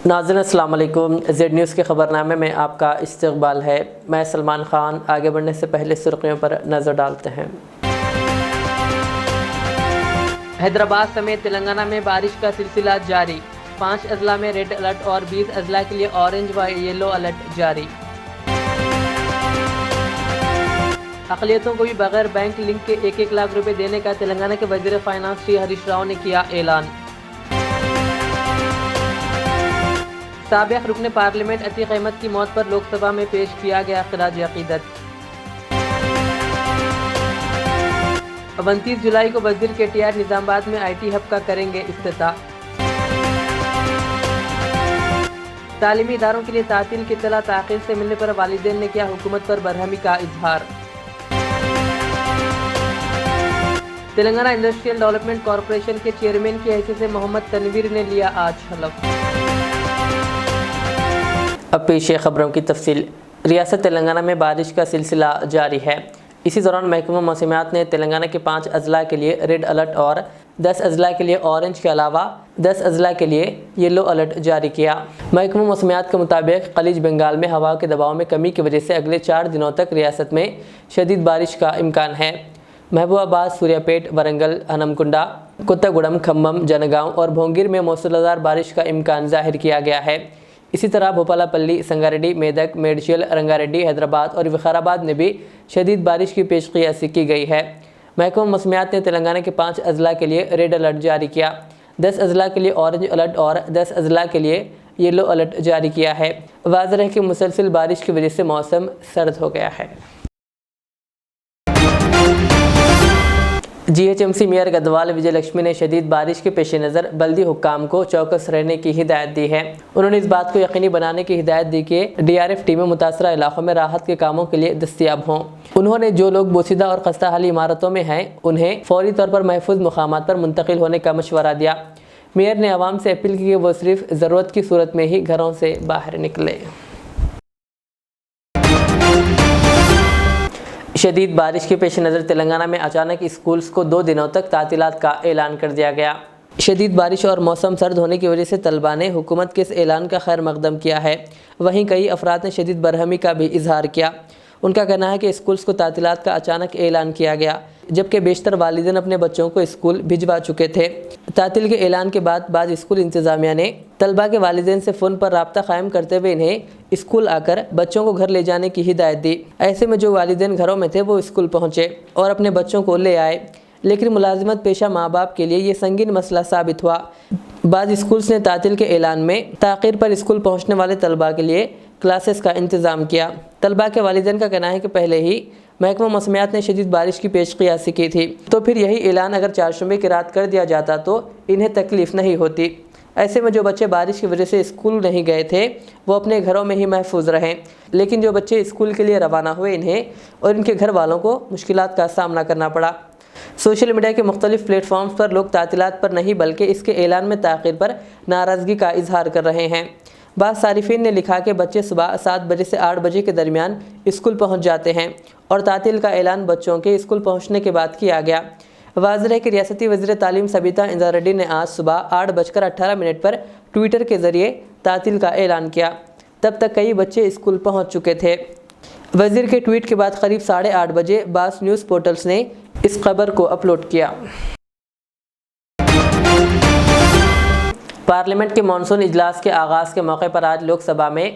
ناظرین السلام علیکم، زیڈ نیوز کے خبرنامے میں آپ کا استقبال ہے۔ میں سلمان خان۔ آگے بڑھنے سے پہلے سرخیوں پر نظر ڈالتے ہیں۔ حیدرآباد سمیت تلنگانہ میں بارش کا سلسلہ جاری، 5 اضلاع میں ریڈ الرٹ اور 20 اضلاع کے لیے اورنج و یلو الرٹ جاری۔ اقلیتوں کو بھی بغیر بینک لنک کے 1 لاکھ روپے دینے کا تلنگانہ کے وزیر فائنانس شری ہریش راؤ نے کیا اعلان۔ سابق رکن پارلیمنٹ عتیق احمد کی موت پر لوک سبھا میں پیش کیا گیا خراج عقیدت۔ 29 جولائی کو وزیر کے ٹی آر نظام آباد میں IT ہب کا کریں گے افتتاح۔ تعلیمی اداروں کے لیے تعطیل کی اطلاع تاخیر سے ملنے پر والدین نے کیا حکومت پر برہمی کا اظہار۔ تلنگانہ انڈسٹریل ڈیولپمنٹ کارپوریشن کے چیئرمین کی حیثیت سے محمد تنویر نے لیا آج حلف۔ اب پیش ہے خبروں کی تفصیل۔ ریاست تلنگانہ میں بارش کا سلسلہ جاری ہے۔ اسی دوران محکمہ موسمیات نے تلنگانہ کے 5 اضلاع کے لیے ریڈ الرٹ اور 10 اضلاع کے لیے اورنج کے علاوہ 10 اضلاع کے لیے یلو الرٹ جاری کیا۔ محکمہ موسمیات کے مطابق خلیج بنگال میں ہوا کے دباؤ میں کمی کی وجہ سے اگلے 4 دنوں تک ریاست میں شدید بارش کا امکان ہے۔ محبوب آباد، سوریہ پیٹ، ورنگل، ہنمکنڈا، کتاگوڑم، کھمم، جنگاؤں اور بھونگیر میں موسلادھار بارش کا امکان ظاہر کیا گیا ہے۔ اسی طرح بھوپالا پلی، سنگاریڈی، میدک، میڈچل، رنگاریڈی، حیدرآباد اور وقار میں بھی شدید بارش کی پیش قیاسی کی گئی ہے۔ محکمہ موسمیات نے تلنگانہ کے 5 اضلاع کے لیے ریڈ الرٹ جاری کیا، 10 اضلاع کے لیے اورنج الرٹ اور 10 اضلاع کے لیے یلو الرٹ جاری کیا ہے۔ واضح ہے کہ مسلسل بارش کی وجہ سے موسم سرد ہو گیا ہے۔ GHMC میئر گدوال وجے لکشمی نے شدید بارش کے پیش نظر بلدی حکام کو چوکس رہنے کی ہدایت دی ہے۔ انہوں نے اس بات کو یقینی بنانے کی ہدایت دی کہ DRF ٹیمیں متاثرہ علاقوں میں راحت کے کاموں کے لیے دستیاب ہوں۔ انہوں نے جو لوگ بوسیدہ اور خستہ حالی عمارتوں میں ہیں انہیں فوری طور پر محفوظ مقامات پر منتقل ہونے کا مشورہ دیا۔ میئر نے عوام سے اپیل کی کہ وہ صرف ضرورت کی صورت میں ہی گھروں سے باہر نکلے۔ شدید بارش کے پیش نظر تلنگانہ میں اچانک اسکولز کو 2 دنوں تک تعطیلات کا اعلان کر دیا گیا۔ شدید بارش اور موسم سرد ہونے کی وجہ سے طلباء نے حکومت کے اس اعلان کا خیر مقدم کیا ہے۔ وہیں کئی افراد نے شدید برہمی کا بھی اظہار کیا۔ ان کا کہنا ہے کہ اسکولز کو تعطیلات کا اچانک اعلان کیا گیا، جبکہ بیشتر والدین اپنے بچوں کو اسکول بھجوا چکے تھے۔ تعطیل کے اعلان کے بعد بعض اسکول انتظامیہ نے طلباء کے والدین سے فون پر رابطہ قائم کرتے ہوئے انہیں اسکول آ کر بچوں کو گھر لے جانے کی ہدایت دی۔ ایسے میں جو والدین گھروں میں تھے وہ اسکول پہنچے اور اپنے بچوں کو لے آئے، لیکن ملازمت پیشہ ماں باپ کے لیے یہ سنگین مسئلہ ثابت ہوا۔ بعض اسکولز نے تعطیل کے اعلان میں تاخیر پر اسکول پہنچنے والے طلباء کے لیے کلاسز کا انتظام کیا۔ طلباء کے والدین کا کہنا ہے کہ پہلے ہی محکمہ موسمیات نے شدید بارش کی پیش قیاسی کی تھی، تو پھر یہی اعلان اگر چہارشنبے کی رات کر دیا جاتا تو انہیں تکلیف نہیں ہوتی۔ ایسے میں جو بچے بارش کی وجہ سے اسکول نہیں گئے تھے وہ اپنے گھروں میں ہی محفوظ رہیں، لیکن جو بچے اسکول کے لیے روانہ ہوئے انہیں اور ان کے گھر والوں کو مشکلات کا سامنا کرنا پڑا۔ سوشل میڈیا کے مختلف پلیٹ فارمز پر لوگ تعطیلات پر نہیں بلکہ اس کے اعلان میں تاخیر پر ناراضگی کا اظہار کر رہے ہیں۔ بعض صارفین نے لکھا کہ بچے صبح 7 بجے سے 8 بجے کے درمیان اسکول پہنچ جاتے ہیں اور تعطیل کا اعلان بچوں کے اسکول پہنچنے کے بعد کیا گیا۔ واضح ہے کہ ریاستی وزیر تعلیم سبیتا اندرا ریڈی نے آج صبح 8:18 پر ٹویٹر کے ذریعے تعطیل کا اعلان کیا۔ تب تک کئی بچے اسکول پہنچ چکے تھے۔ وزیر کے ٹویٹ کے بعد قریب 8:30 بجے بعض نیوز پورٹلز نے اس خبر کو اپلوڈ کیا۔ پارلیمنٹ کے مانسون اجلاس کے آغاز کے موقع پر آج لوک سبھا میں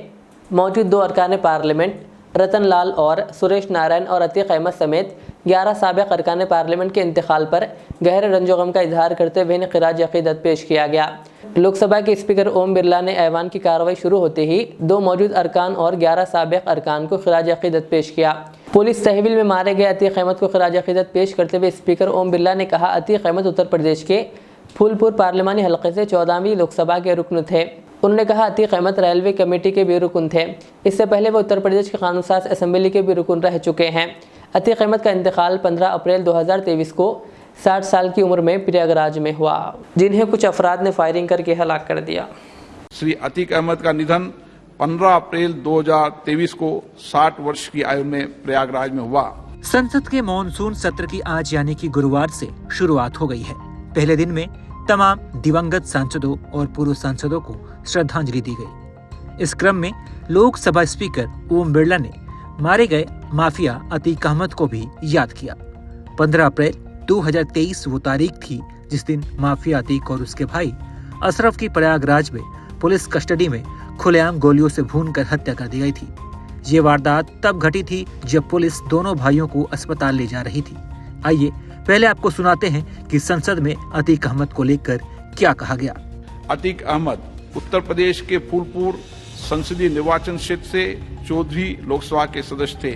موجود 2 ارکان پارلیمنٹ رتن لال اور سریش نارائن اور عتیق احمد سمیت 11 سابق ارکان پارلیمنٹ کے انتقال پر گہرے رنج و غم کا اظہار کرتے ہوئے انہیں خراج عقیدت پیش کیا گیا۔ لوک سبھا کے اسپیکر اوم برلا نے ایوان کی کارروائی شروع ہوتے ہی 2 موجود ارکان اور 11 سابق ارکان کو خراج عقیدت پیش کیا۔ پولیس تحویل میں مارے گئے عتیق احمد کو خراج عقیدت پیش کرتے ہوئے اسپیکر اوم برلا نے کہا عتیق احمد اتر پردیش کے پھولپور پارلیمانی حلقے سے 14ویں لوک سبھا کے رکن تھے۔ انہوں نے کہا عتیق احمد ریلوے کمیٹی کے بھی رکن تھے۔ اس سے پہلے وہ اتر پردیش کے قانون ساز اسمبلی کے بھی رکن رہ چکے ہیں۔ عتیق احمد کا انتقال 15 اپریل 2023 کو 60 سال کی عمر میں پریاگ راج میں ہوا، جنہیں کچھ افراد نے فائرنگ کر کے ہلاک کر دیا۔ श्री अतीक अहमद का निधन 15 अप्रैल 2023 को 60 वर्ष की आयु में प्रयागराज में हुआ। संसद के मॉनसून सत्र की आज यानी कि गुरुवार से शुरुआत हो गई है। पहले दिन में तमाम दिवंगत सांसदों और पूर्व सांसदों को श्रद्धांजलि दी गई। इस क्रम में लोकसभा स्पीकर ओम बिरला ने मारे गए माफिया अतीक अहमद को भी याद किया। 15 अप्रैल 2023 वो तारीख थी जिस दिन माफिया अतीक और उसके भाई अशरफ की प्रयागराज में पुलिस कस्टडी में खुलेआम गोलियों से भूनकर हत्या कर दी गई थी। ये वारदात तब घटी थी जब पुलिस दोनों भाइयों को अस्पताल ले जा रही थी। आइए पहले आपको सुनाते हैं कि संसद में अतीक अहमद को लेकर क्या कहा गया। अतीक अहमद उत्तर प्रदेश के फूलपुर संसदीय निर्वाचन क्षेत्र से 14वीं लोकसभा के सदस्य थे।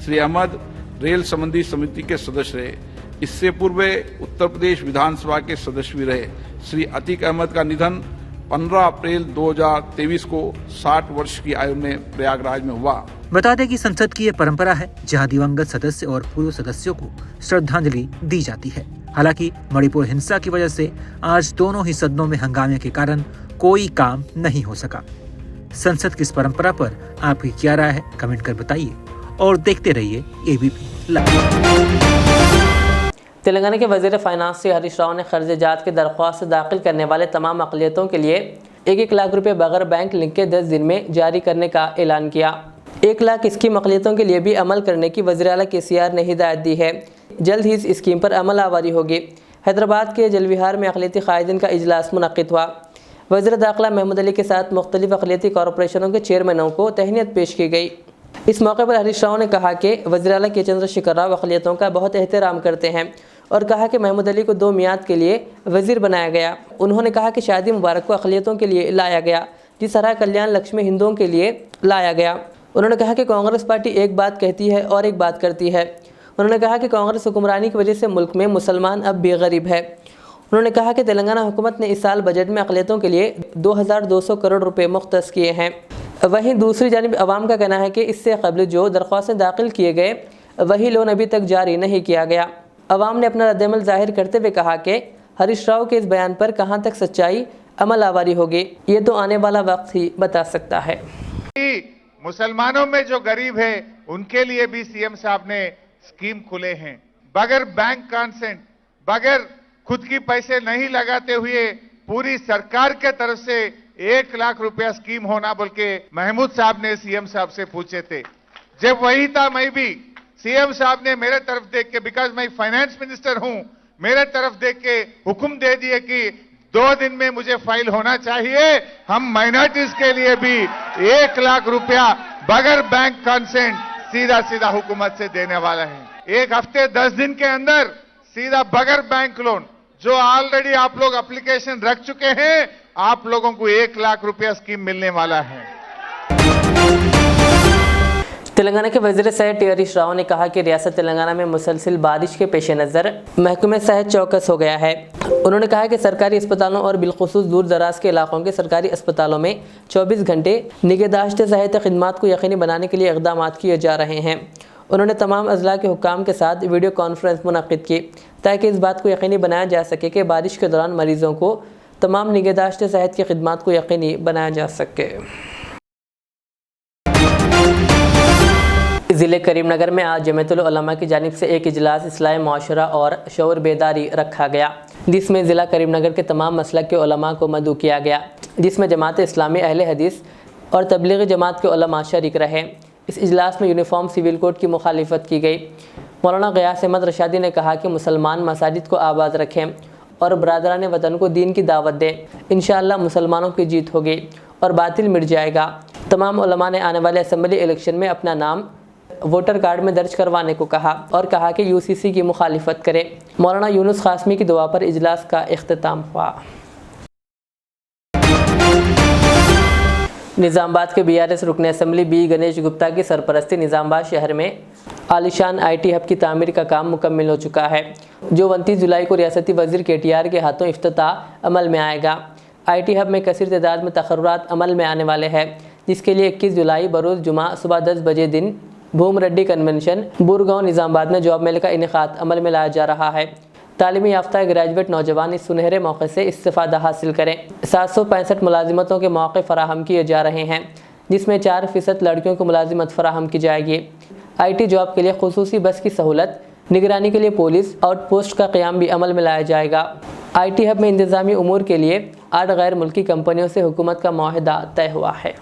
श्री अहमद रेल संबंधी समिति के सदस्य रहे। इससे पूर्व उत्तर प्रदेश विधानसभा के सदस्य भी रहे। श्री अतीक अहमद का निधन 15 अप्रैल 2023 को 60 वर्ष की आयु में प्रयागराज में हुआ। बता दें कि संसद की ये परंपरा है जहां दिवंगत सदस्य और पूर्व सदस्यों को श्रद्धांजलि दी जाती है। हालांकि मणिपुर हिंसा की वजह से आज दोनों ही सदनों में हंगामे के कारण कोई काम नहीं हो सका। संसद की इस परंपरा पर आपकी क्या राय है, कमेंट कर बताइए और देखते रहिए एबीपी लाइव। तेलंगाना के वजीर फाइनेंस श्री हरीश राव ने कर्ज जात की दरख्वास्त दाखिल करने वाले तमाम अक़लियतों के लिए 1-1 लाख रुपए बगैर बैंक लिंक के 10 दिन में जारी करने का ऐलान किया। 1 लाख स्कीम अक़लियतों के लिए भी अमल करने की वज़ीर आला KCR ने हिदायत दी है। जल्द ही इस स्कीम पर अमल आवारी होगी। हैदराबाद के जलविहार में अक़लियती क़ायदीन का इजलास मुनक़्क़िद हुआ। वज़ीर दाखिला महमूद अली के साथ मुख्तलिफ अक़लियती कॉरपोरेशनों के चेयरमैनों को तहनीत पेश की गई। इस मौके पर हरीश राव ने कहा कि वज़ीर आला के चंद्रशेखर राव अक़लियतों का बहुत एहतराम करते हैं और कहा कि महमूद अली को 2 मियाद के लिए वज़ीर बनाया गया। उन्होंने कहा कि शादी मुबारक को अक़लियतों के लिए लाया गया, जिस तरह कल्याण लक्ष्मी हिंदुओं के लिए लाया गया। उन्होंने कहा कि कांग्रेस पार्टी एक बात कहती है और एक बात करती है। उन्होंने कहा कि कांग्रेस हुक्मरानी की वजह से मुल्क में मुसलमान अब बेगरीब है। उन्होंने कहा कि तेलंगाना हुकूमत ने इस साल बजट में अक़लियतों के लिए 2200 करोड़ रुपए मुख्तस किए हैं। वहीं दूसरी जानिब अवाम का कहना है कि इससे कबल जो दरख्वास्तें दाखिल किए गए वही लोन अभी तक जारी नहीं किया गया। अवाम ने अपना रद्दअमल जाहिर करते हुए कहा कि हरीश राव के इस बयान पर कहां तक सच्चाई अमल आवारी होगी, ये तो आने वाला वक्त ही बता सकता है। मुसलमानों में जो गरीब है उनके लिए भी सीएम साहब ने स्कीम खुले हैं। बगैर बैंक कंसेंट, बगैर खुद की पैसे नहीं लगाते हुए पूरी सरकार के तरफ से 1 लाख रुपया स्कीम होना बोल के महमूद साहब ने सीएम साहब से पूछे थे। जब वही था मैं भी सीएम साहब ने मेरे तरफ देख के, बिकॉज मैं फाइनेंस मिनिस्टर हूं, मेरे तरफ देख के हुक्म दे दिए कि 2 दिन में मुझे फाइल होना चाहिए। हम माइनॉरिटीज के लिए भी 1 लाख रुपया बगैर बैंक कंसेंट सीधा सीधा हुकूमत से देने वाला है। 1 हफ्ते 10 दिन के अंदर सीधा बगैर बैंक लोन, जो ऑलरेडी आप लोग एप्लीकेशन रख चुके हैं, आप लोगों को 1 लाख रुपया स्कीम मिलने वाला है। तेलंगाना के वज़ीर सेहत हरीश राव ने कहा कि रियासत तेलंगाना में मुसलसल बारिश के पेश नज़र महकमे सेहत चौकस हो गया है। उन्होंने कहा कि सरकारी अस्पतालों और बिलखुसूस दूर दराज के इलाकों के सरकारी अस्पतालों में 24 घंटे निगहदाश्त सेहत खिदमात को यकीनी बनाने के लिए इक़दाम किए जा रहे हैं। उन्होंने तमाम अज़ला के हुक्काम के साथ वीडियो कॉन्फ्रेंस मुनक़्क़िद की ताकि इस बात को यकीनी बनाया जा सके कि बारिश के दौरान मरीज़ों को तमाम निगहदाश्त सेहत की खिदमात को यकीनी बनाया जा सके। ज़िले करीमनगर में आज जमीयतुल उलमा की जानिब से एक इजलास इस्लाही माशरा और शऊर बेदारी रखा गया, जिसमें ज़िला करीमनगर के तमाम मसलक के उलमा को मदऊ किया गया, जिसमें जमात इस्लामी अहले हदीस और तबलीगी जमात के उलमा शरीक रहे। इस इजलास में यूनिफॉर्म सिविल कोड की मुखालिफत की गई। मौलाना ग़ियास अहमद रशादी ने कहा कि मुसलमान मसाजिद को आबाद रखें और बरादरान वतन को दीन की दावत दें। इंशाअल्लाह मुसलमानों की जीत होगी और बातिल मिट जाएगा। तमाम उलमा ने आने वाले असम्बली इलेक्शन में अपना नाम वोटर कार्ड में दर्ज करवाने को कहा और कहा कि यूसीसी की मुखालिफत करें। मौलाना यूनुस कासमी की दुआ पर इजलास का इख्तिताम हुआ। निज़ामाबाद के BRS रुकन असम्बली B गणेश गुप्ता की सरपरस्ती निज़ामाबाद शहर में आलिशान IT हब की तामीर का काम मुकम्मल हो चुका है, जो 29 जुलाई को रियासती वज़ीर KTR के हाथों इफ्तिताह अमल में आएगा। IT हब में कसीर तादाद में तक़र्रुरात अमल में आने वाले हैं, जिसके लिए 21 जुलाई बरोज़ जुमा सुबह 10 बजे दिन भूम रेड्डी कन्वेंशन बुरगांव निज़ामाबाद में जॉब मेले का इनेकाद अमल में लाया जा रहा है। तालीमी याफ्ता ग्रेजुएट नौजवान इस सुनहरे मौके से इस्तिफ़ादा हासिल करें। 765 मुलाजिमतों के मौके फ़राहम किए जा रहे हैं, जिसमें 4% लड़कियों को मुलाजिमत फ़राहम की जाएगी। IT जॉब के लिए खुसूसी बस की सहूलत, निगरानी के लिए पुलिस आउटपोस्ट का क़याम भी अमल में लाया जाएगा। IT हब में इंतजामी उमूर के लिए 8 गैर मुल्की कंपनियों से हुकूमत का मुआहदा तय हुआ है।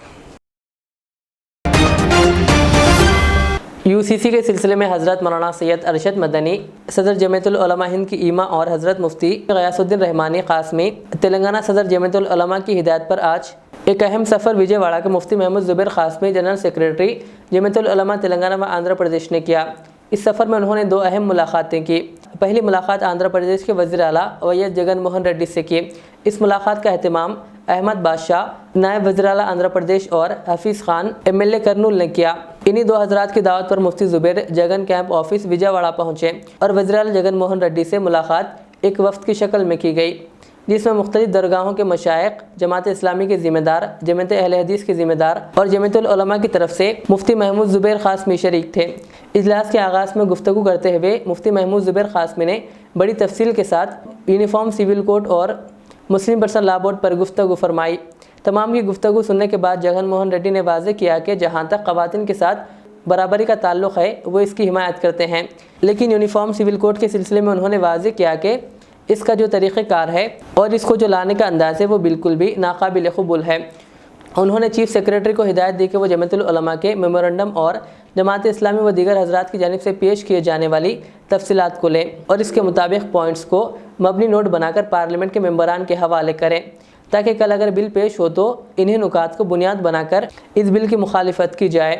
UCC के सिलसिले में हज़रत मौलाना सैयद अरशद मदनी, सदर जमीयतुल उलमा हिंद की ईमा और हज़रत मुफ्ती गयासुद्दीन रहमानी क़ासमी, तेलंगाना सदर जमीयतुल उलमा की हिदायत पर आज एक अहम सफ़र विजयवाड़ा के मुफ्ती महमूद ज़ुबैर क़ासमी, जनरल सेक्रेटरी जमीयतुल उलमा तेलंगाना व आंध्र प्रदेश ने किया। इस सफ़र में उन्होंने 2 अहम मुलाकातें की। पहली मुलाकात आंध्र प्रदेश के वज़ीर आला वाईएस जगन मोहन रेड्डी से की। इस मुलाकात का अहतमाम अहमद बादशाह, नायब वज़ीर आला आंध्र प्रदेश और हफीज़ खान MLA कर्नूल ने किया। इन्हीं 2 हज़रात की दावत पर मुफ्ती ज़ुबैर जगन कैंप ऑफिस विजयवाड़ा पहुँचे और वज़ीर आला जगन मोहन रेड्डी से मुलाकात एक वफ़द की शक्ल में की गई, जिसमें मुख्तलिफ दरगाहों के मशाइख, जमात इस्लामी के ज़िम्मेदार, जमात अहले हदीस के ज़िम्मेदार और जमीयतुल उलमा की तरफ से मुफ्ती महमूद ज़ुबैर क़ासमी शरीक थे। इजलास के आगाज़ में गुफ्तगू करते हुए मुफ्ती महमूद ज़ुबैर क़ासमी ने बड़ी तफसील के साथ यूनिफॉर्म सिविल कोड और मुस्लिम पर्सनल लॉ बोर्ड पर गुफ्तगू फरमाई। तमाम की गुफ्तगू सुनने के बाद जगन मोहन रेड्डी ने वाज़ेह किया कि जहाँ तक ख़वातीन के साथ बराबरी का ताल्लुक़ है वो इसकी हिमायत करते हैं, लेकिन यूनिफॉर्म सिविल कोड के सिलसिले में उन्होंने वाज़ेह किया कि इसका जो तरीक़ेकार है और इसको जो लाने का अंदाज़ है वो बिल्कुल भी नाकाबिल क़बूल है। उन्होंने चीफ़ सेक्रेटरी को हिदायत दी कि वो जमीयतुल उलमा के मेमोरेंडम और जमात इस्लामी व दीगर हज़रात की जानिब से पेश किए जाने वाली तफसीलात को लें और इसके मुताबिक पॉइंट्स को मबनी नोट बनाकर पार्लियामेंट के मेंबरान के हवाले करें, ताकि कल अगर बिल पेश हो तो इन्हीं नुकात को बुनियाद बनाकर इस बिल की मुखालिफत की जाए।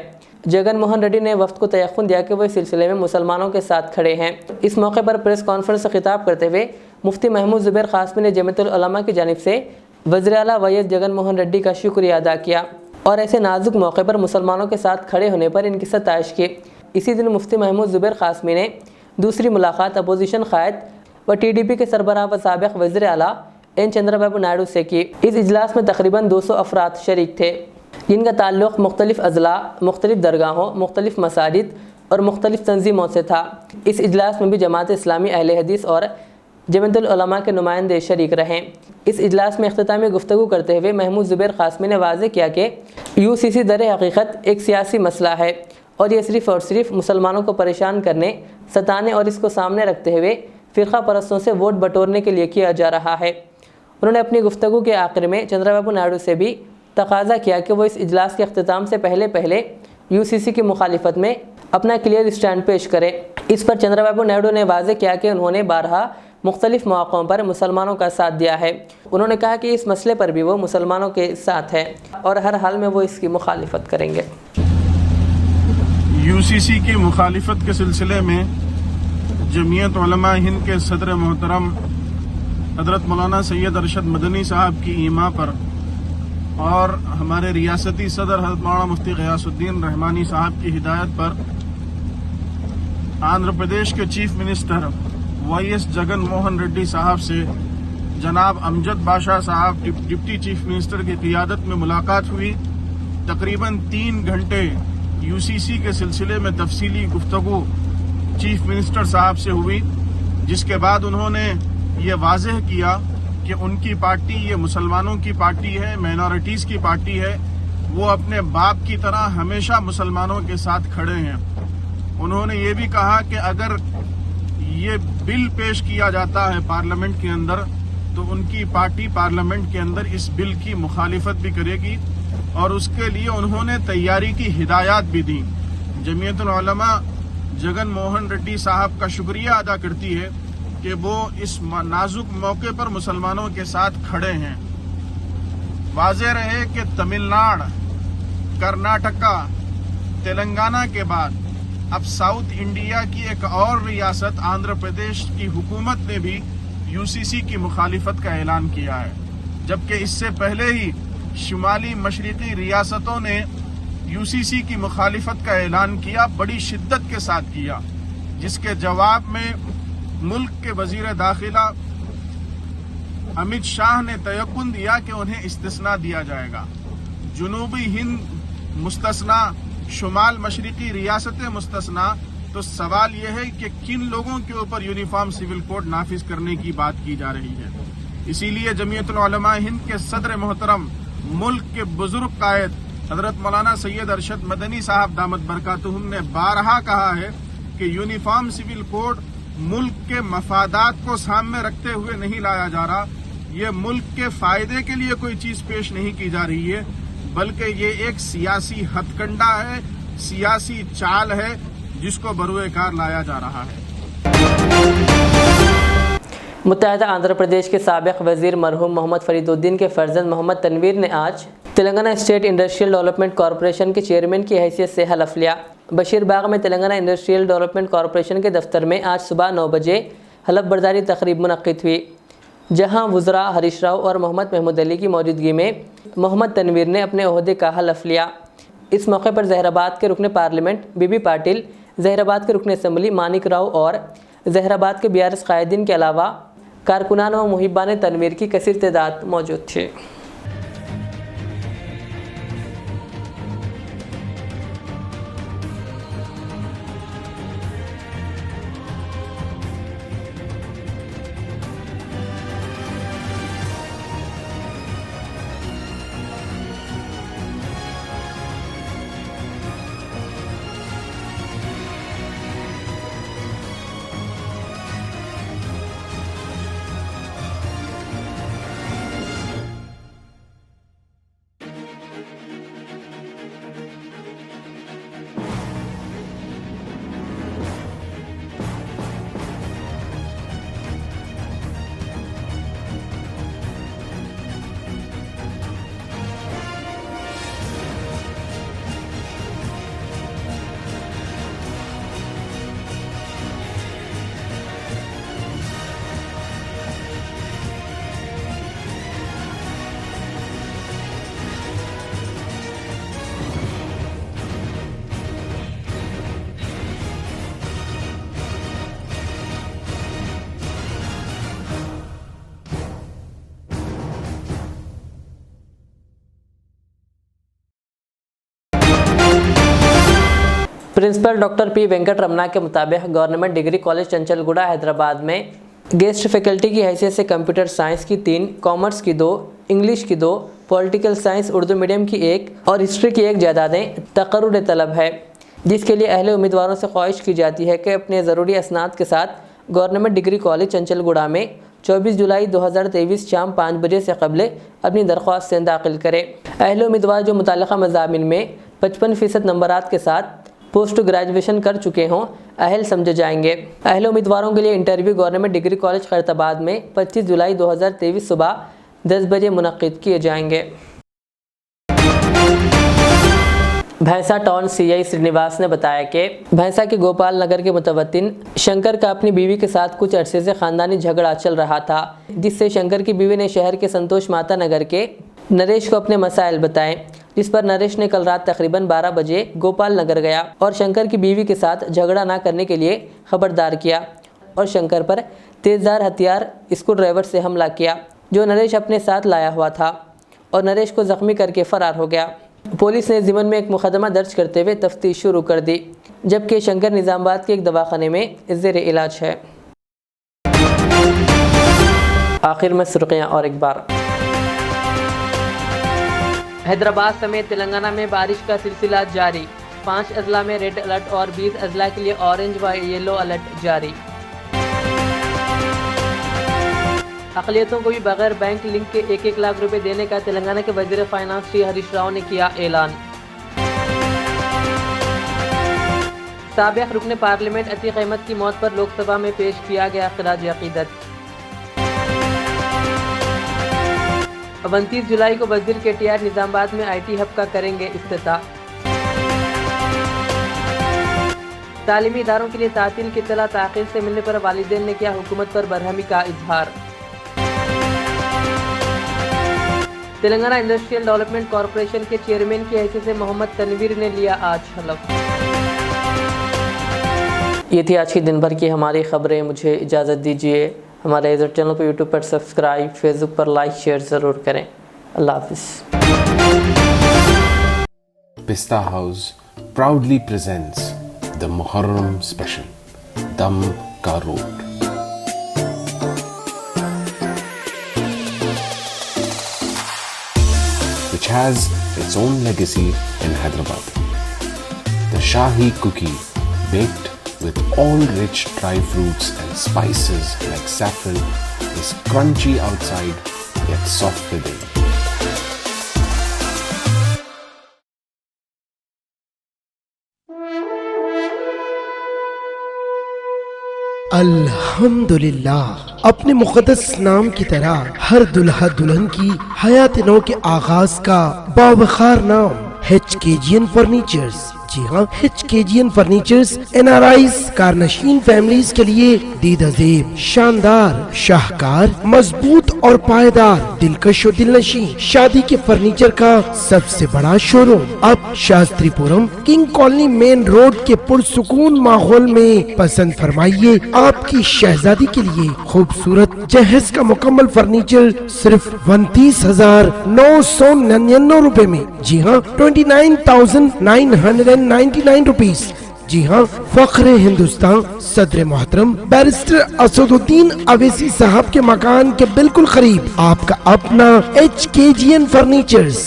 जगन मोहन रेड्डी ने वफ़द को तयक़ुन दिया कि वो इस सिलसिले में मुसलमानों के साथ खड़े हैं। इस मौके पर प्रेस कॉन्फ्रेंस से खिताब करते हुए मुफ्ती महमूद ज़ुबैर क़ासमी ने जमीयतुल उलमा की जानिब से वज़ीर आला वाईएस जगन मोहन रेड्डी का शुक्रिया अदा किया और ऐसे नाजुक मौके पर मुसलमानों के साथ खड़े होने पर इनकी सताइश की। इसी दिन मुफ्ती महमूद ज़ुबैर क़ासमी ने दूसरी मुलाकात अपोजिशन क़ायद व TDP के सरबराह व साबिक़ वज़ीर आला N चंद्रबाबू नायडू से की। इस इजलास में तकरीबन 200 अफराद शरीक थे, जिनका ताल्लुक़ मुख्तलिफ़ अज़ला, मुख्तलिफ़ दरगाहों, मुख्तलिफ़ मसाजिद और मुख्तलिफ़ तंजीमों से था। इस इजलास में भी जमात इस्लामी, अहले हदीस और जमीयतुल उलमा के नुमाइंदे शरीक रहे। इस इजलास में इख्तितामी गुफ्तगू करते हुए महमूद ज़ुबैर क़ासमी ने वाज़ेह किया कि UCC दर हकीकत एक सियासी मसला है और ये सिर्फ़ और सिर्फ मुसलमानों को परेशान करने, सताने और इसको सामने रखते हुए फ़िरक़ा परस्तों से वोट बटोरने के लिए किया जा रहा है। उन्होंने अपनी गुफ्तगू के आखिर में चंद्रबाबू नायडू से भी तकाज़ा किया कि वो इस इजलास के अख्तिताम से पहले UCC की मुखालिफत में अपना क्लियर स्टैंड पेश करें। इस पर चंद्रबाबू नायडू ने वाज़ेह किया कि उन्होंने बारहा मुख्तलिफ़ मौक़ों पर मुसलमानों का साथ दिया है। उन्होंने कहा कि इस मसले पर भी वो मुसलमानों के साथ है और हर हाल में वो इसकी मुखालिफत करेंगे। UCC की मुखालिफत के सिलसिले में जमीयत उलमा हिंद के सदर मोहतरम हज़रत मौलाना सैयद अरशद मदनी साहब की ईमा पर और हमारे रियासती सदर हज़रत मौलाना मुफ्ती गयासुद्दीन रहमानी साहब की हिदायत पर आंध्र प्रदेश के chief minister YS Jagan Mohan Reddy साहब से जनाब अमजद बादशाह साहब डिप्टी चीफ मिनिस्टर की क़ियादत में मुलाकात हुई। तकरीबन 3 घंटे UCC के सिलसिले में तफसीली गुफ्तगू चीफ मिनिस्टर साहब से हुई, जिसके बाद उन्होंने ये वाज़ेह किया कि उनकी पार्टी ये मुसलमानों की पार्टी है, माइनॉरिटीज़ की पार्टी है, वो अपने बाप की तरह हमेशा मुसलमानों के साथ खड़े हैं। उन्होंने ये भी कहा कि अगर ये बिल पेश किया जाता है पार्लियामेंट के अंदर तो उनकी पार्टी पार्लियामेंट के अंदर इस बिल की मुखालिफत भी करेगी और उसके लिए उन्होंने तैयारी की हिदायत भी दी। जमीयतुल उलमा जगन मोहन रेड्डी साहब का शुक्रिया अदा करती है कि वो इस नाजुक मौके पर मुसलमानों के साथ खड़े हैं। वाज़ेह रहे कि तमिलनाडु, कर्नाटका, तेलंगाना के बाद अब साउथ इंडिया की एक और रियासत आंध्र प्रदेश की हुकूमत ने भी UCC की मुखालिफत का ऐलान किया है, जबकि इससे पहले ही शुमाली मशरिकी रियासतों ने UCC की मुखालिफत का ऐलान किया, बड़ी शिद्दत के साथ किया, जिसके जवाब में मुल्क के वजीर दाखिला अमित शाह ने तयक्कुन दिया कि उन्हें इस्तिस्ना दिया जाएगा। जुनूबी हिंद मुस्तस्ना, शुमाल मशरिकी रियासतें मुस्तस्ना। तो सवाल यह है कि किन लोगों के ऊपर यूनिफॉर्म सिविल कोड नाफिज करने की बात की जा रही है। इसीलिए जमीयतुल उलमा हिंद के सदर मोहतरम, मुल्क के बुजुर्ग कायद हजरत मौलाना सैयद अरशद मदनी साहब दामत बरकातुहुम ने बारहा कहा है कि यूनिफॉर्म सिविल कोड ملک کے مفادات کو سامنے رکھتے ہوئے نہیں لایا جا رہا. یہ ملک کے فائدے کے لیے کوئی چیز پیش نہیں کی جا رہی ہے، بلکہ یہ ایک سیاسی ہتھ کنڈا ہے، سیاسی چال ہے جس کو بروئے کار لایا جا رہا ہے. متحدہ آندھرا پردیش کے سابق وزیر مرحوم محمد فرید الدین کے فرزند محمد تنویر نے آج Telangana state industrial development corporation کے چیئرمین کی حیثیت سے حلف لیا. بشیر باغ میں تلنگانہ انڈسٹریل ڈیولپمنٹ کارپوریشن کے دفتر میں آج صبح 9 بجے حلف برداری تقریب منعقد ہوئی، جہاں وزراء ہریش راؤ اور محمد محمود علی کی موجودگی میں محمد تنویر نے اپنے عہدے کا حلف لیا. اس موقع پر ظہیر آباد کے رکن parliament B B Patil, Zaheerabad کے رکن اسمبلی مانک راؤ اور ظہیر آباد کے BRS قائدین کے علاوہ کارکنان و محبان تنویر کی کثیر تعداد موجود تھی. پرنسپل ڈاکٹر پی وینکٹ رمنا کے مطابق گورنمنٹ ڈگری کالج چنچل گوڑا حیدرآباد میں گیسٹ فیکلٹی کی حیثیت سے کمپیوٹر سائنس کی 3، کامرس کی 2، انگلش کی 2، پولیٹیکل سائنس اردو میڈیم کی 1 اور ہسٹری کی 1 جائیدادیں تقرر طلب ہے، جس کے لیے اہل امیدواروں سے خواہش کی جاتی ہے کہ اپنے ضروری اسناد کے ساتھ گورنمنٹ ڈگری کالج چنچل گوڑا میں 24 جولائی 2023 شام 5 بجے سے قبل اپنی درخواست داخل کرے. اہل امیدوار جو متعلقہ مضامین میں 55% نمبرات کے ساتھ پوسٹ گریجویشن کر چکے ہوں اہل سمجھے جائیں گے. اہل امیدواروں کے لیے انٹرویو گورنمنٹ ڈگری کالج خیرتآباد میں 25 جولائی 2023 صبح 10 بجے منعقد کیے جائیں گے. بھینسا ٹاؤن CI سرینیواس نے بتایا کہ بھینسا کے گوپال نگر کے متوطن شنکر کا اپنی بیوی کے ساتھ کچھ عرصے سے خاندانی جھگڑا چل رہا تھا، جس سے شنکر کی بیوی نے شہر کے سنتوش ماتا نگر کے نریش کو اپنے مسائل بتائے، جس پر نریش نے کل رات تقریباً 12 بجے گوپال نگر گیا اور شنکر کی بیوی کے ساتھ جھگڑا نہ کرنے کے لیے خبردار کیا اور شنکر پر تیزدھار ہتھیار اسکرو ڈرائیور سے حملہ کیا جو نریش اپنے ساتھ لایا ہوا تھا اور نریش کو زخمی کر کے فرار ہو گیا. پولیس نے ضمن میں ایک مقدمہ درج کرتے ہوئے تفتیش شروع کر دی، جبکہ شنکر نظام آباد کے ایک دواخانے میں زیر علاج ہے. آخر میں سرخیاں اور ایک بار. حیدرآباد سمیت تلنگانہ میں بارش کا سلسلہ جاری، 5 اضلاع میں ریڈ الرٹ اور 20 اضلاع کے لیے اورنج و یلو الرٹ جاری. اقلیتوں کو بھی بغیر بینک لنک کے 1-1 لاکھ روپے دینے کا تلنگانہ کے وزیر فائنانس شری ہریش راؤ نے کیا اعلان. سابق رکن پارلیمنٹ عتیق احمد کی موت پر لوک سبھا میں پیش کیا گیا خراج عقیدت. 29 جولائی کو وزیر KTR نظام آباد میں IT ہب کا کریں گے افتتاح. تعلیمی اداروں کے لیے تعطیل کی اطلاع تاخیر سے ملنے پر والدین نے کیا حکومت پر برہمی کا اظہار. تلنگانہ انڈسٹریل ڈیولپمنٹ کارپوریشن کے چیئرمین کی حیثیت سے محمد تنویر نے لیا آج حلف. یہ تھی آج کی دن بھر کی ہماری خبریں. مجھے اجازت دیجیے. ہمارے ایزر چینل پر YouTube پر سبسکرائب، فیس بک پر لائک شیئر ضرور کریں. اللہ حافظ. Pista House proudly presents the Muharram Special, Dam Ka Road. Which has its own legacy in Hyderabad. The Shahi cookie baked with all rich dry fruits and spices like saffron, is crunchy outside yet soft within. الحمدللہ، اپنے مقدس نام کی طرح ہر دلہا دلہن کی حیات نو کے آغاز کا باوقار نام HKGN فرنیچرز۔ جی ہاں، HKGN فرنیچرز NRIs کارنشین فیملیز کے لیے دیدہ زیب، شاندار، شاہکار، مضبوط اور پائیدار، دلکش و دلنشین شادی کے فرنیچر کا سب سے بڑا شو روم اب Shastripuram king colony main road کے پرسکون ماحول میں پسند فرمائیے۔ آپ کی شہزادی کے لیے خوبصورت جہیز کا مکمل فرنیچر صرف 29,999 روپے میں۔ جی ہاں، 29,999 روپیز۔ جی ہاں، فخر ہندوستان صدر محترم بیرسٹر اسد الدین اویسی صاحب کے مکان کے بالکل قریب آپ کا اپنا HKGN فرنیچرز۔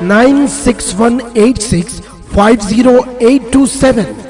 9618650827